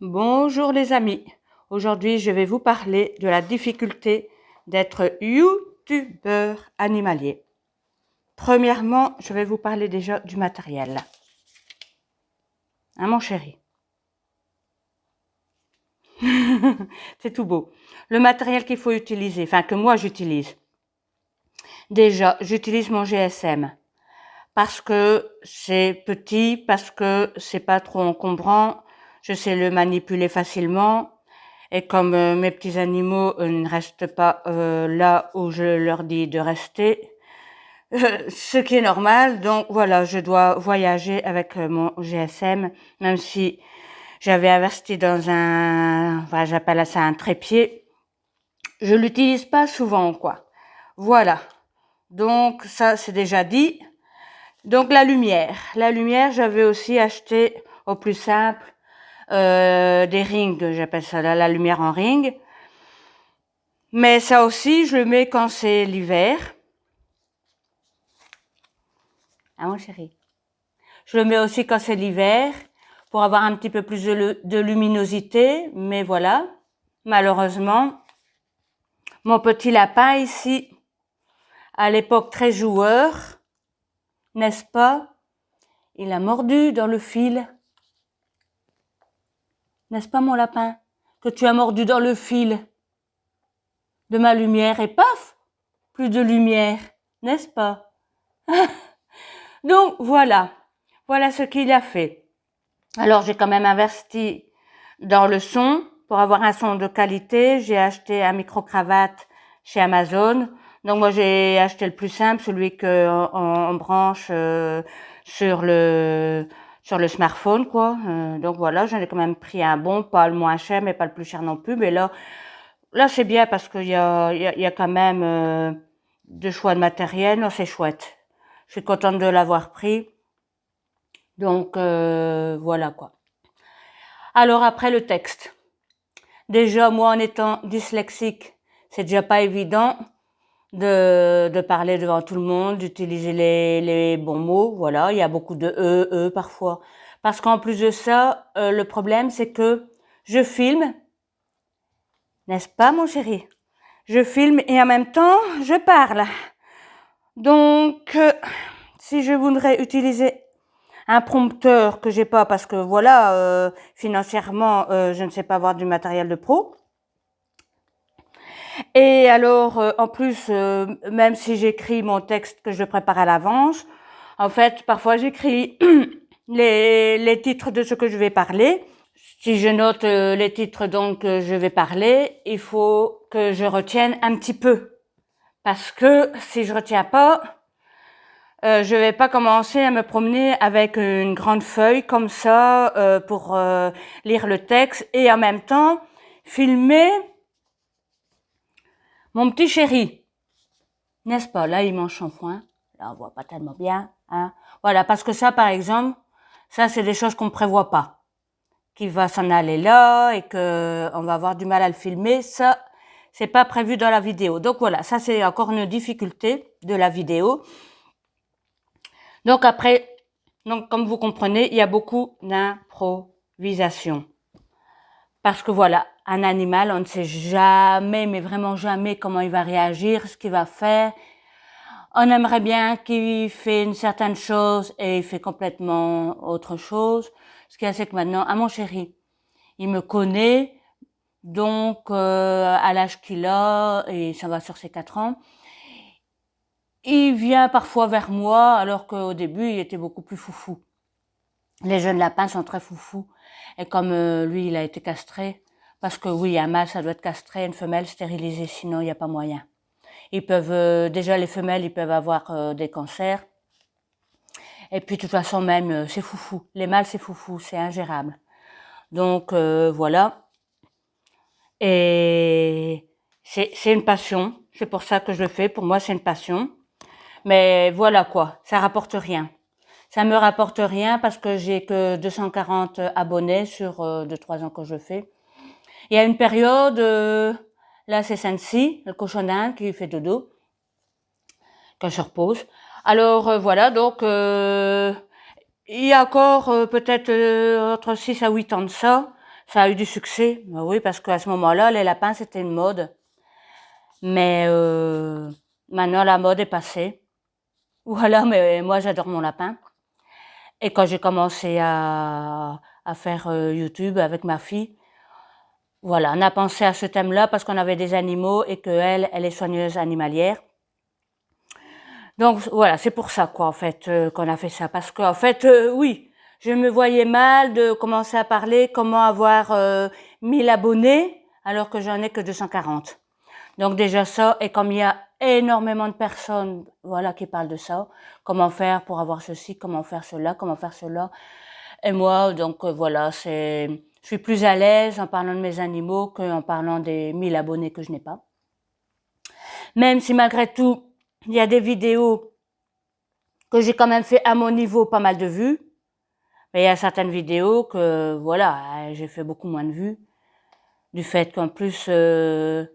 Bonjour les amis, aujourd'hui je vais vous parler de la difficulté d'être youtubeur animalier. Premièrement, je vais vous parler déjà du matériel. Hein mon chéri? C'est tout beau. Le matériel qu'il faut utiliser, enfin que moi j'utilise. Déjà, j'utilise mon GSM parce que c'est petit, parce que c'est pas trop encombrant, je sais le manipuler facilement. Et comme mes petits animaux ne restent pas là où je leur dis de rester, ce qui est normal, donc voilà, je dois voyager avec mon GSM, même si j'avais investi dans enfin, j'appelle ça un trépied, je l'utilise pas souvent, quoi. Voilà. Donc ça, c'est déjà dit. Donc la lumière, j'avais aussi acheté au plus simple des rings, j'appelle ça la lumière en ring. Mais ça aussi, je le mets quand c'est l'hiver. Ah mon chéri. Je le mets aussi quand c'est l'hiver pour avoir un petit peu plus de luminosité. Mais voilà, malheureusement, mon petit lapin ici, à l'époque très joueur, n'est-ce pas? Il a mordu dans le fil. N'est-ce pas mon lapin? Que tu as mordu dans le fil de ma lumière et paf, plus de lumière, n'est-ce pas? Donc voilà, voilà ce qu'il a fait. Alors j'ai quand même investi dans le son pour avoir un son de qualité. J'ai acheté un micro-cravate chez Amazon. Donc moi j'ai acheté le plus simple, celui qu'on branche sur le smartphone, quoi. Donc voilà, j'en ai quand même pris un bon, pas le moins cher mais pas le plus cher non plus. Mais là c'est bien parce qu'il y a quand même de choix de matériel. Non, c'est chouette. Je suis contente de l'avoir pris. Donc voilà quoi. Alors après le texte. Déjà moi en étant dyslexique, c'est déjà pas évident de parler devant tout le monde, d'utiliser les bons mots. Voilà, il y a beaucoup de parfois. Parce qu'en plus de ça, le problème c'est que je filme, n'est-ce pas mon chéri? Je filme et en même temps je parle. Donc si je voudrais utiliser un prompteur que j'ai pas parce que voilà, financièrement, je ne sais pas avoir du matériel de pro. Et alors, en plus, même si j'écris mon texte que je prépare à l'avance, en fait, parfois j'écris les titres de ce que je vais parler. Si je note les titres dont je vais parler, il faut que je retienne un petit peu. Parce que si je retiens pas, je vais pas commencer à me promener avec une grande feuille comme ça pour lire le texte et en même temps filmer mon petit chéri. N'est-ce pas? Là, il mange son foin. Là, on voit pas tellement bien, hein. Voilà, parce que ça, par exemple, ça, c'est des choses qu'on ne prévoit pas. Qu'il va s'en aller là et que on va avoir du mal à le filmer. Ça, c'est pas prévu dans la vidéo. Donc voilà, ça, c'est encore une difficulté de la vidéo. Donc après, donc comme vous comprenez, il y a beaucoup d'improvisation. Parce que voilà, un animal, on ne sait jamais, mais vraiment jamais comment il va réagir, ce qu'il va faire. On aimerait bien qu'il fait une certaine chose et il fait complètement autre chose. Ce qui est, c'est que maintenant, à mon chéri, il me connaît, donc à l'âge qu'il a, et ça va sur ses 4 ans, il vient parfois vers moi, alors qu'au début, il était beaucoup plus foufou. Les jeunes lapins sont très foufous. Et comme lui, il a été castré, parce que oui, un mâle, ça doit être castré, une femelle stérilisée, sinon il n'y a pas moyen. Ils peuvent, déjà les femelles, ils peuvent avoir des cancers. Et puis de toute façon même, c'est foufou. Les mâles, c'est foufou, c'est ingérable. Donc voilà. Et c'est une passion. C'est pour ça que je le fais. Pour moi, c'est une passion. Mais voilà quoi, ça rapporte rien. Ça me rapporte rien parce que j'ai que 240 abonnés sur 2-3 ans que je fais. Il y a une période, là c'est Sensi, le cochon d'Inde qui fait dodo, quand je repose. Alors voilà, donc il y a encore peut-être entre 6 à 8 ans de ça, Ça a eu du succès, bah oui, parce qu'à ce moment-là, les lapins, c'était une mode. Mais maintenant, la mode est passée. Voilà, mais moi, j'adore mon lapin. Et quand j'ai commencé à faire YouTube avec ma fille, voilà, on a pensé à ce thème-là parce qu'on avait des animaux et qu'elle, elle est soigneuse animalière. Donc voilà, c'est pour ça quoi en fait qu'on a fait ça. Parce qu'en fait, oui, je me voyais mal de commencer à parler comment avoir 1000 abonnés alors que j'en ai que 240. Donc déjà ça, et comme il y a énormément de personnes, voilà, qui parlent de ça, comment faire pour avoir ceci, comment faire cela, comment faire cela. Et moi, donc voilà, je suis plus à l'aise en parlant de mes animaux qu'en parlant des 1000 abonnés que je n'ai pas. Même si malgré tout, il y a des vidéos que j'ai quand même fait à mon niveau pas mal de vues. Mais il y a certaines vidéos que, voilà, j'ai fait beaucoup moins de vues. Du fait qu'en plus,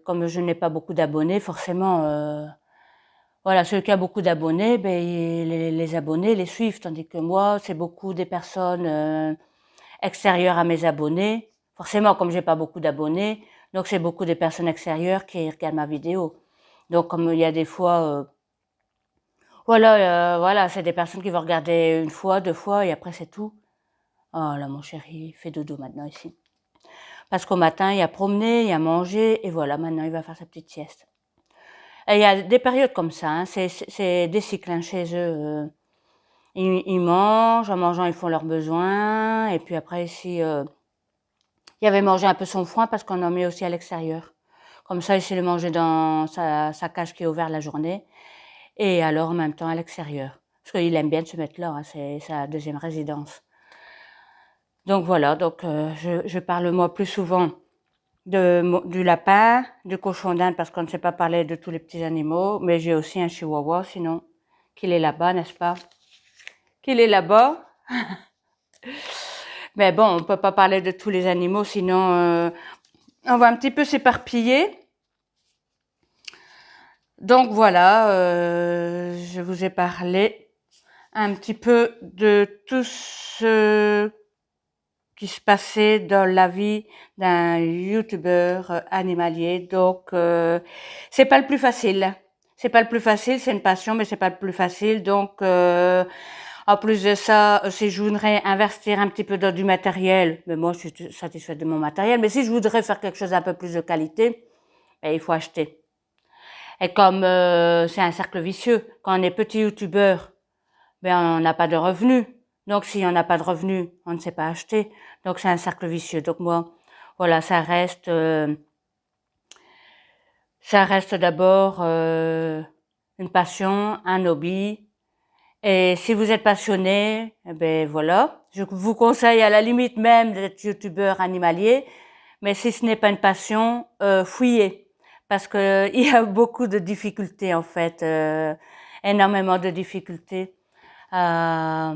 comme je n'ai pas beaucoup d'abonnés, forcément, voilà, celui qui a beaucoup d'abonnés, ben, les abonnés les suivent. Tandis que moi, c'est beaucoup des personnes extérieures à mes abonnés. Forcément, comme j'ai pas beaucoup d'abonnés, donc c'est beaucoup des personnes extérieures qui regardent ma vidéo. Donc comme il y a des fois, voilà, c'est des personnes qui vont regarder une fois, deux fois et après c'est tout. Oh là, mon chéri, il fait dodo maintenant ici. Parce qu'au matin, il a promené, il a mangé et voilà, maintenant il va faire sa petite sieste. Et il y a des périodes comme ça, hein, c'est des cycles hein, chez eux. Ils mangent, en mangeant ils font leurs besoins et puis après ici, il avait mangé un peu son foin parce qu'on en met aussi à l'extérieur. Comme ça, il sait le manger dans sa cage qui est ouverte la journée et alors en même temps à l'extérieur. Parce qu'il aime bien se mettre là, hein, c'est sa deuxième résidence. Donc voilà, donc je parle moi plus souvent du lapin, du cochon d'Inde parce qu'on ne sait pas parler de tous les petits animaux, mais j'ai aussi un chihuahua sinon, qu'il est là-bas, n'est-ce pas? Qu'il est là-bas. Mais bon, on peut pas parler de tous les animaux sinon on va un petit peu s'éparpiller. Donc voilà, je vous ai parlé un petit peu de tout ce qui se passait dans la vie d'un youtubeur animalier. Donc c'est pas le plus facile. C'est pas le plus facile, c'est une passion, mais c'est pas le plus facile. Donc en plus de ça, si je voudrais investir un petit peu dans du matériel, mais moi je suis satisfaite de mon matériel, mais si je voudrais faire quelque chose un peu plus de qualité, ben, il faut acheter. Et comme c'est un cercle vicieux, quand on est petit youtubeur, ben on n'a pas de revenus. Donc si on n'a pas de revenus, on ne sait pas acheter. Donc c'est un cercle vicieux. Donc moi, voilà, ça reste d'abord une passion, un hobby. Et si vous êtes passionné, eh ben voilà, je vous conseille à la limite même d'être youtubeur animalier. Mais si ce n'est pas une passion, fouillez, parce que il y a beaucoup de difficultés en fait, énormément de difficultés à,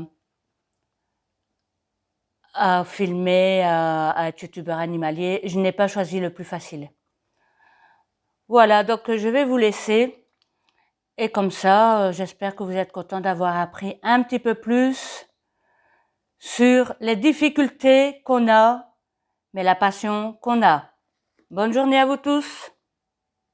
à filmer, à être youtubeur animalier. Je n'ai pas choisi le plus facile. Voilà, donc je vais vous laisser. Et comme ça, j'espère que vous êtes contents d'avoir appris un petit peu plus sur les difficultés qu'on a, mais la passion qu'on a. Bonne journée à vous tous!